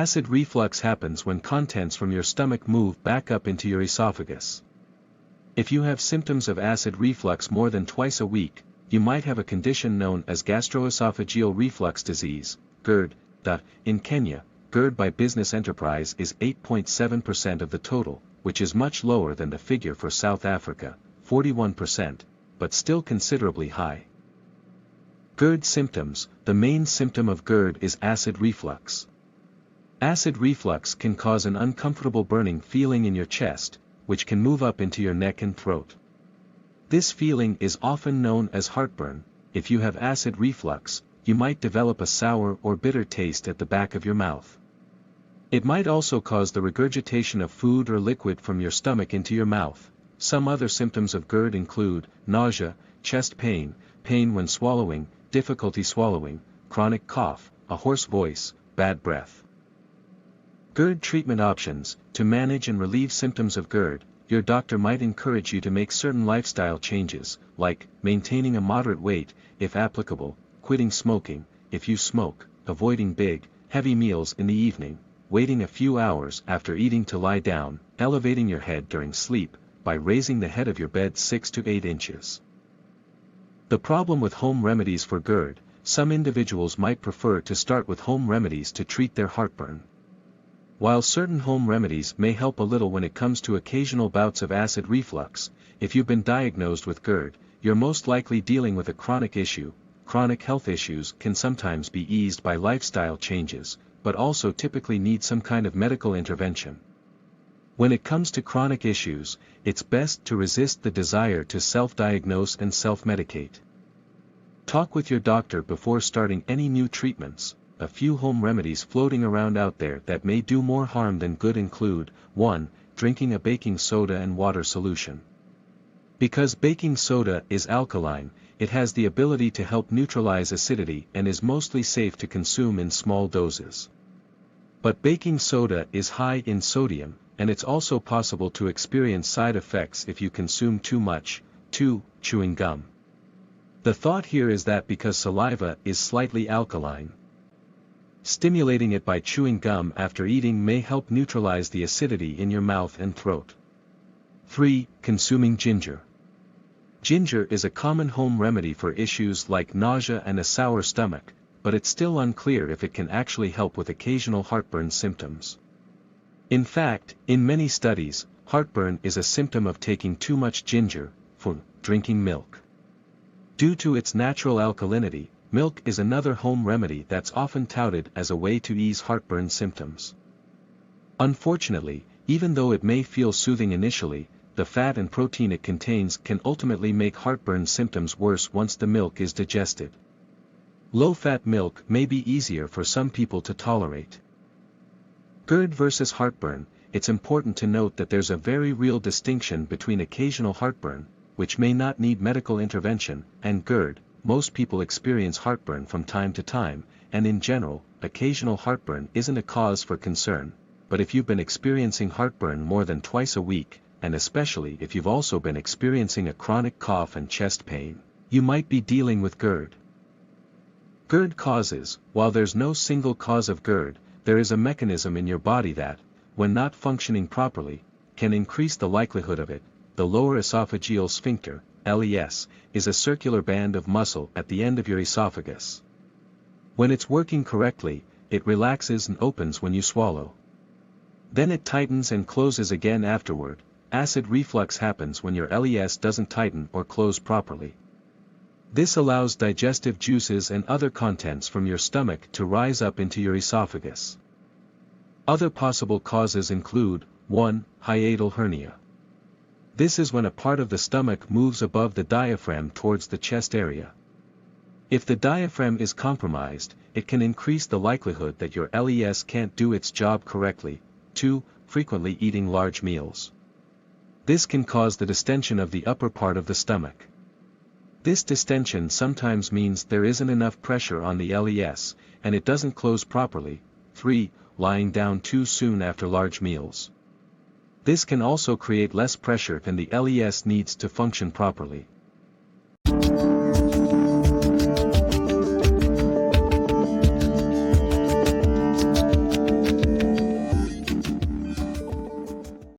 Acid reflux happens when contents from your stomach move back up into your esophagus. If you have symptoms of acid reflux more than twice a week, you might have a condition known as gastroesophageal reflux disease, GERD. In Kenya, GERD by business enterprise is 8.7% of the total, which is much lower than the figure for South Africa, 41%, but still considerably high. GERD symptoms. The main symptom of GERD is acid reflux. Acid reflux can cause an uncomfortable burning feeling in your chest, which can move up into your neck and throat. This feeling is often known as heartburn. If you have acid reflux, you might develop a sour or bitter taste at the back of your mouth. It might also cause the regurgitation of food or liquid from your stomach into your mouth. Some other symptoms of GERD include nausea, chest pain, pain when swallowing, difficulty swallowing, chronic cough, a hoarse voice, bad breath. GERD treatment options. To manage and relieve symptoms of GERD, your doctor might encourage you to make certain lifestyle changes, like maintaining a moderate weight, if applicable, quitting smoking, if you smoke, avoiding big, heavy meals in the evening, waiting a few hours after eating to lie down, elevating your head during sleep, by raising the head of your bed 6 to 8 inches. The problem with home remedies for GERD. Some individuals might prefer to start with home remedies to treat their heartburn. While certain home remedies may help a little when it comes to occasional bouts of acid reflux, if you've been diagnosed with GERD, you're most likely dealing with a chronic issue. Chronic health issues can sometimes be eased by lifestyle changes, but also typically need some kind of medical intervention. When it comes to chronic issues, it's best to resist the desire to self-diagnose and self-medicate. Talk with your doctor before starting any new treatments. A few home remedies floating around out there that may do more harm than good include: 1. Drinking a baking soda and water solution. Because baking soda is alkaline, it has the ability to help neutralize acidity and is mostly safe to consume in small doses. But baking soda is high in sodium, and it's also possible to experience side effects if you consume too much. 2. Chewing gum. The thought here is that because saliva is slightly alkaline, stimulating it by chewing gum after eating may help neutralize the acidity in your mouth and throat. 3. Consuming ginger. Ginger is a common home remedy for issues like nausea and a sour stomach, but it's still unclear if it can actually help with occasional heartburn symptoms. In fact, in many studies, heartburn is a symptom of taking too much ginger. 4. Drinking milk. Due to its natural alkalinity, milk is another home remedy that's often touted as a way to ease heartburn symptoms. Unfortunately, even though it may feel soothing initially, the fat and protein it contains can ultimately make heartburn symptoms worse once the milk is digested. Low-fat milk may be easier for some people to tolerate. GERD versus heartburn. It's important to note that there's a very real distinction between occasional heartburn, which may not need medical intervention, and GERD. Most people experience heartburn from time to time, and in general, occasional heartburn isn't a cause for concern. But if you've been experiencing heartburn more than twice a week, and especially if you've also been experiencing a chronic cough and chest pain, you might be dealing with GERD. GERD causes. While there's no single cause of GERD, there is a mechanism in your body that, when not functioning properly, can increase the likelihood of it. The lower esophageal sphincter, LES, is a circular band of muscle at the end of your esophagus. When it's working correctly, it relaxes and opens when you swallow. Then it tightens and closes again afterward. Acid reflux happens when your LES doesn't tighten or close properly. This allows digestive juices and other contents from your stomach to rise up into your esophagus. Other possible causes include: 1. Hiatal hernia. This is when a part of the stomach moves above the diaphragm towards the chest area. If the diaphragm is compromised, it can increase the likelihood that your LES can't do its job correctly. 2. Frequently eating large meals. This can cause the distension of the upper part of the stomach. This distension sometimes means there isn't enough pressure on the LES, and it doesn't close properly. 3. Lying down too soon after large meals. This can also create less pressure than the LES needs to function properly.